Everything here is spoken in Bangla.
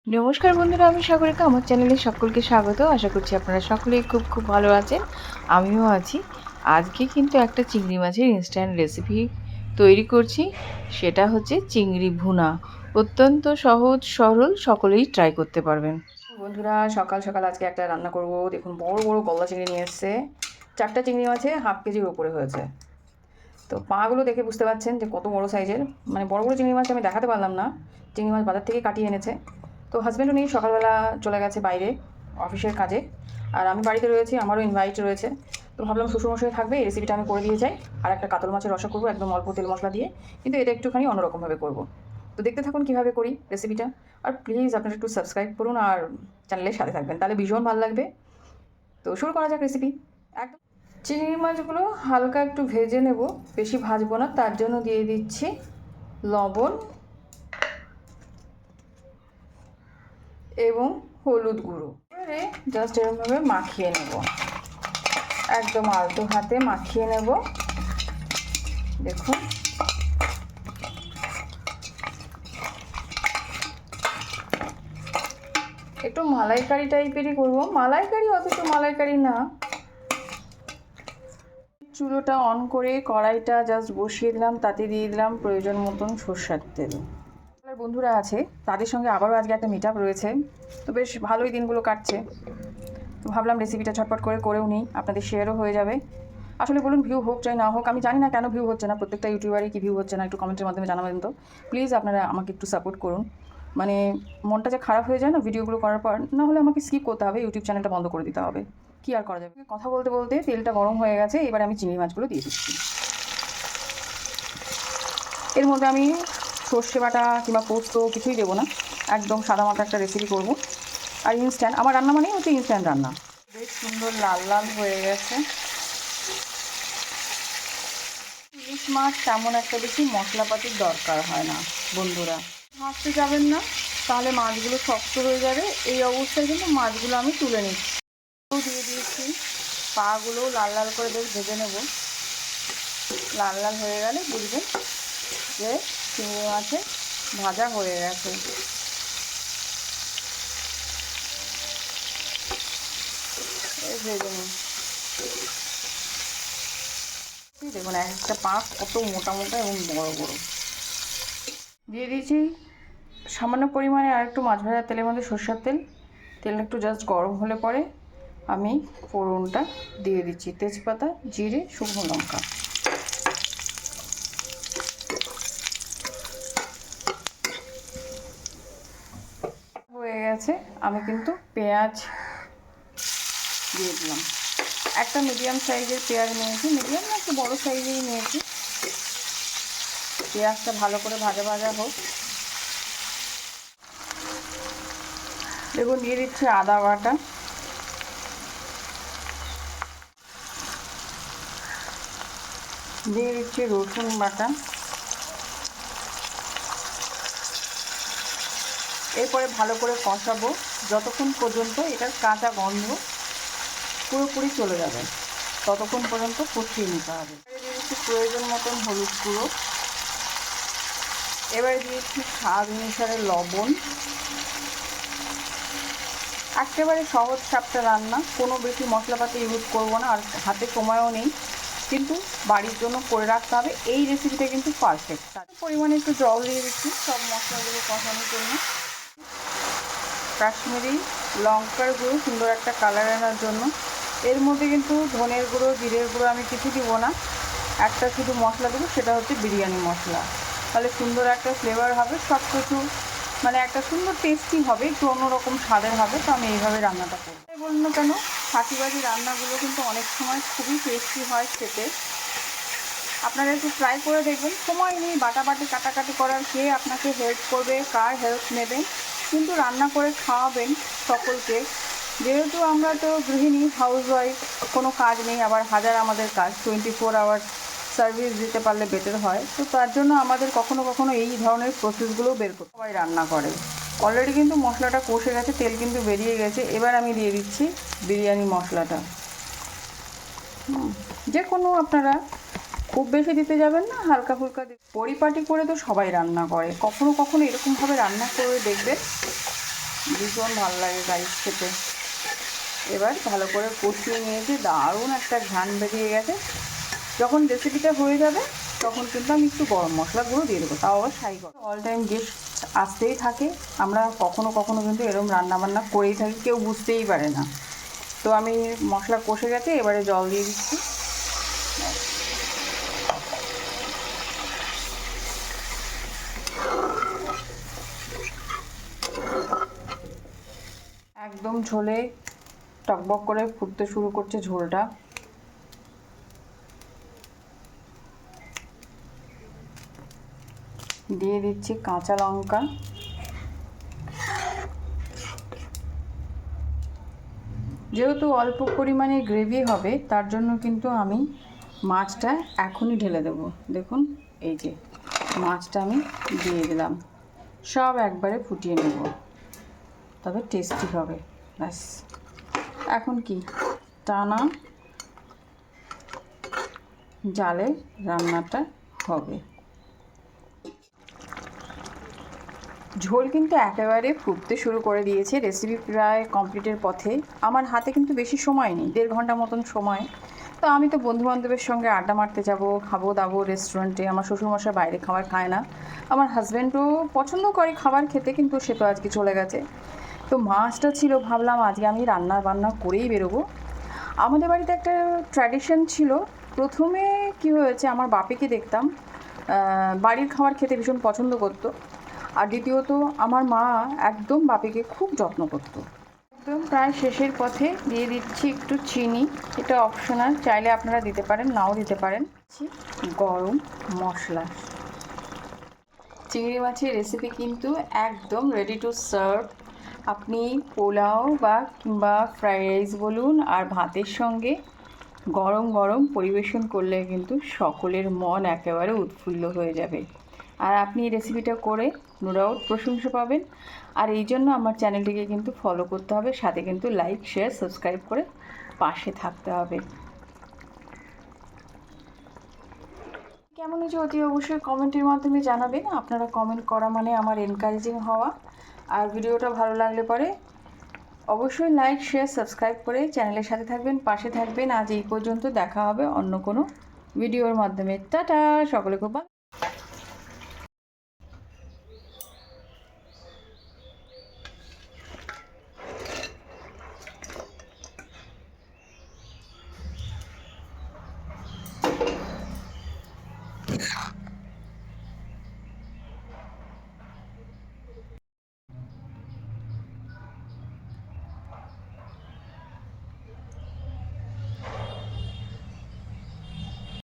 নমস্কার বন্ধুরা, আমি সাগরিকা। আমার চ্যানেলে সকলকে স্বাগত। আশা করছি আপনারা সকলেই খুব ভালো আছেন। আমিও আছি। আজকে কিন্তু একটা চিংড়ি মাছের ইনস্ট্যান্ট রেসিপি তৈরি করছি। সেটা হচ্ছে চিংড়ি ভুনা। অত্যন্ত সহজ সরল, সকলেই ট্রাই করতে পারবেন। বন্ধুরা, সকাল সকাল আজকে একটা রান্না করব। দেখুন, বড় বড় গলদা চিংড়ি নিয়ে এসছে। 4টা চিংড়ি মাছে হাফ কেজির ওপরে হয়েছে। তো পাগুলো দেখে বুঝতে পারছেন যে কত বড় সাইজের। মানে বড় বড় চিংড়ি মাছ আমি দেখাতে পারলাম না। চিংড়ি মাছ বাজার থেকে কাটিয়ে এনেছে। তো হাজব্যান্ডও নেই, সকালবেলা চলে গেছে বাইরে অফিসের কাজে। আর আমি বাড়িতে রয়েছি, আমারও ইনভাইট রয়েছে। তো ভাবলাম শ্বশুরমশাই থাকবে, এই রেসিপিটা আমি করে দিয়ে যাই। আর একটা কাতল মাছের রসা করবো একদম অল্প তেল মশলা দিয়ে, কিন্তু এটা একটুখানি অন্যরকমভাবে করব। তো দেখতে থাকুন কীভাবে করি রেসিপিটা। আর প্লিজ আপনারা একটু সাবস্ক্রাইব করুন আর চ্যানেলের সাথে থাকবেন, তাহলে ভীষণ ভালো লাগবে। তো শুরু করা যাক রেসিপি। একদম চিংড়ি মাছগুলো হালকা একটু ভেজে নেব, বেশি ভাজবো না। তার জন্য দিয়ে দিচ্ছি লবণ এবং হলুদ গুঁড়ো। এবারে জাস্ট এরকমভাবে মাখিয়ে নেব, একদম আলতো হাতে মাখিয়ে নেব। দেখুন, একটু মালাইকারি টাইপেরই করব। মালাইকারি অথচ মালাইকারি না। চুলোটা অন করে কড়াইটা জাস্ট বসিয়ে দিলাম, তাতে দিয়ে দিলাম প্রয়োজন মতন সর্ষের তেল। বন্ধুরা আছে, তাদের সঙ্গে আবারও আজকে একটা মিট আপ রয়েছে। তো বেশ ভালোই দিনগুলো কাটছে। তো ভাবলাম রেসিপিটা ঝটপট করেও নিই, আপনাদের শেয়ারও হয়ে যাবে। আসলে বলুন, ভিউ হোক চাই না হোক, আমি জানি না কেন ভিউ হচ্ছে না। প্রত্যেকটা ইউটিউবারই কি ভিউ হচ্ছে না, একটু কমেন্টের মাধ্যমে জানাবেন তো প্লিজ। আপনারা আমাকে একটু সাপোর্ট করুন। মানে মনটা যে খারাপ হয়ে যায় না ভিডিওগুলো করার পর, না হলে আমাকে স্কিপ করতে হবে, ইউটিউব চ্যানেলটা বন্ধ করে দিতে হবে। কী আর করা যাবে। কথা বলতে বলতে তেলটা গরম হয়ে গেছে। এবার আমি চিংড়ি মাছগুলো দিয়ে দিচ্ছি। এর মধ্যে আমি সর্ষে বাটা কিংবা পোস্ত কিছুই দেবো না, একদম সাদা মাটা একটা রেসিপি করব। আর ইনস্ট্যান্ট, আমার রান্না মানেই হচ্ছে ইনস্ট্যান্ট রান্না। বেশ সুন্দর লাল লাল হয়ে গেছে। ইলিশ মাছ তেমন একটা বেশি মশলাপাতির দরকার হয় না বন্ধুরা। ভাজতে যাবেন না, তাহলে মাছগুলো শক্ত হয়ে যাবে। এই অবস্থায় কিন্তু মাছগুলো আমি তুলে নিচ্ছি। দিয়ে দিয়েছি, পাগুলো লাল লাল করে বেশ ভেজে নেব। লাল লাল হয়ে গেলে বুঝবেন যে চিংড়ি মাছে ভাজা হয়ে গেছে। ভেজে নিন। দেখুন, একটা পা কত মোটা মোটা এবং বড় বড়। দিয়ে দিয়েছি সামান্য পরিমাণে আর একটু মাছ ভাজার তেলের মধ্যে সরষের তেল। তেলটা একটু জাস্ট গরম হলে পরে আমি ফোড়নটা দিয়ে দিচ্ছি, তেজপাতা, জিরে, শুকনো লঙ্কা। হয়ে গেছে। আমি কিন্তু পেঁয়াজ দিয়ে দিলাম। একটা মিডিয়াম সাইজের পেঁয়াজ নিয়েছি, মিডিয়াম না একটু বড়ো সাইজেরই নিয়েছি। পেঁয়াজটা ভালো করে ভাজা ভাজা হোক। দেখুন, দিয়ে দিচ্ছি আদা বাটা, দিয়ে দিচ্ছি রসুন বাটা। এরপরে ভালো করে কষাবো যতক্ষণ পর্যন্ত এটার কাঁচা গন্ধ পুরোপুরি চলে যাবে, ততক্ষণ পর্যন্ত কষিয়ে নিতে হবে। দিয়ে দিচ্ছি প্রয়োজন মতন হলুদ গুঁড়ো। এবারে দিয়েছি স্বাদ অনুসারে লবণ। একেবারে সহজ সাপটা রান্না, কোনো বেশি মশলাপাতি ইউজ করবো না, আর হাতে সময়ও নেই, কিন্তু বাড়ির জন্য করে রাখতে হবে। এই রেসিপিটা কিন্তু পারফেক্ট। তার পরিমাণে একটু জল দিয়ে দিচ্ছি সব মশলাগুলো কষানোর জন্য। কাশ্মীরি লঙ্কার গুঁড়ো সুন্দর একটা কালার আনার জন্য। এর মধ্যে কিন্তু ধনের গুঁড়ো, জিরের গুঁড়ো আমি কিছু দিব না। একটা শুধু মশলা দেবো, সেটা হচ্ছে বিরিয়ানি মশলা। তাহলে সুন্দর একটা ফ্লেভার হবে, সব কিছু মানে একটা সুন্দর টেস্টি হবে, একটু অন্যরকম স্বাদের হবে। তো আমি এইভাবে রান্নাটা করব। বলুন না কেন, ফাঁকিবাজি রান্নাগুলো কিন্তু অনেক সময় খুবই টেস্টি হয় খেতে। আপনারা একটু ট্রাই করে দেখবেন। সময় নেই বাটাবাটি কাটাকাটি করার, কে আপনাকে হেল্প করবে, কার হেল্প নেবেন, কিন্তু রান্না করে খাওয়াবেন সকলকে। যেহেতু আমরা তো গৃহিণী, হাউসওয়াইফ, কোনো কাজ নেই, আবার হাজার আমাদের কাজ, 24 আওয়ার্স সার্ভিস দিতে পারলে বেটার হয়। তো তার জন্য আমাদের কখনো কখনো এই ধরনের প্রসেসগুলো বের করতে সবাই রান্না করে। অলরেডি কিন্তু মশলাটা কষে গেছে, তেল কিন্তু বেরিয়ে গেছে। এবার আমি দিয়ে দিচ্ছি বিরিয়ানি মশলাটা। যে কোনো আপনারা খুব বেশি দিতে যাবেন না, হালকা ফুলকা পরিপাটি করে তো সবাই রান্না করে। কখনো কখনো এরকমভাবে রান্না করে দেখবেন, ভীষণ ভালো লাগে রাইস খেতে। এবার ভালো করে কষিয়ে নিয়েছি, দারুণ একটা ঘ্রাণ বেরিয়ে গেছে। যখন রেসিপিটা হয়ে যাবে তখন কিন্তু আমি একটু গরম মশলা গুঁড়ো দিয়ে দেবো, তাও আবার সাই গরম। অল টাইম গেস্ট আসতেই থাকে, আমরা কখনো কখনো কিন্তু এরকম রান্নাবান্না করেই থাকি, কেউ বুঝতেই পারে না। তো আমি মশলা কষে গেছে, এবারে জল দিয়ে দিচ্ছি। একদম ঝোলে টকবক করে ফুটতে শুরু করছে ঝোলটা। দিয়ে দিচ্ছি কাঁচা লঙ্কা, যেহেতু অল্প পরিমাণে গ্রেভি হবে তার জন্য কিন্তু আমি মাছটা এখনই ঢেলে দেবো। দেখুন এই যে মাছটা আমি দিয়ে দিলাম, সব একবারে ফুটিয়ে নেব, তবে টেস্টি হবে। ব্যাস, এখন কি টানা জালে রান্নাটা হবে। ঝোল কিন্তু একেবারে ফুটতে শুরু করে দিয়েছে, রেসিপি প্রায় কমপ্লিটের পথে। আমার হাতে কিন্তু বেশি সময় নেই, 1.5 ঘন্টা মতন সময়। তো আমি তো বন্ধুবান্ধবের সঙ্গে আড্ডা মারতে যাব, খাবো দাবো রেস্টুরেন্টে। আমার শ্বশুরমশাই বাইরে খাবার খায় না, আমার হাজব্যান্ডও পছন্দ করে খাবার খেতে, কিন্তু সে তো আজকে চলে গেছে। তো মাছটা ছিল, ভাবলাম আজকে আমি রান্না বান্না করেই বেরোবো। আমাদের বাড়িতে একটা ট্র্যাডিশন ছিল, প্রথমে কি হয়েছে, আমার বাপিকে দেখতাম বাড়ির খাবার খেতে ভীষণ পছন্দ করতো, আর দ্বিতীয়ত আমার মা একদম বাপিকে খুব যত্ন করতো। একদম প্রায় শেষের পথে দিয়ে দিচ্ছি একটু চিনি, এটা অপশনাল, চাইলে আপনারা দিতে পারেন নাও দিতে পারেন। গরম মশলা। চিংড়ি মাছের রেসিপি কিন্তু একদম রেডি টু সার্ভ। আপনি পোলাও বা কিংবা ফ্রাইড রাইস বলুন আর ভাতের সঙ্গে গরম গরম পরিবেশন করলে কিন্তু সকলের মন একেবারে উৎফুল্ল হয়ে যাবে। আর আপনি এই রেসিপিটা করে নো ডাউট প্রশংসা পাবেন। আর এই জন্য আমার চ্যানেলটিকে কিন্তু ফলো করতে হবে, সাথে কিন্তু লাইক শেয়ার সাবস্ক্রাইব করে পাশে থাকতে হবে। কেমন হয়েছে অতি অবশ্যই কমেন্টের মাধ্যমে জানাবেন। আপনারা কমেন্ট করা মানে আমার এনকারেজিং হওয়া। আর ভিডিওটা ভালো লাগলে পরে অবশ্যই লাইক শেয়ার সাবস্ক্রাইব করে চ্যানেলের সাথে থাকবেন, পাশে থাকবেন। আজ এই পর্যন্ত, দেখা হবে অন্য কোনো ভিডিওর মাধ্যমে। টাটা, সকলে খুব ভালো।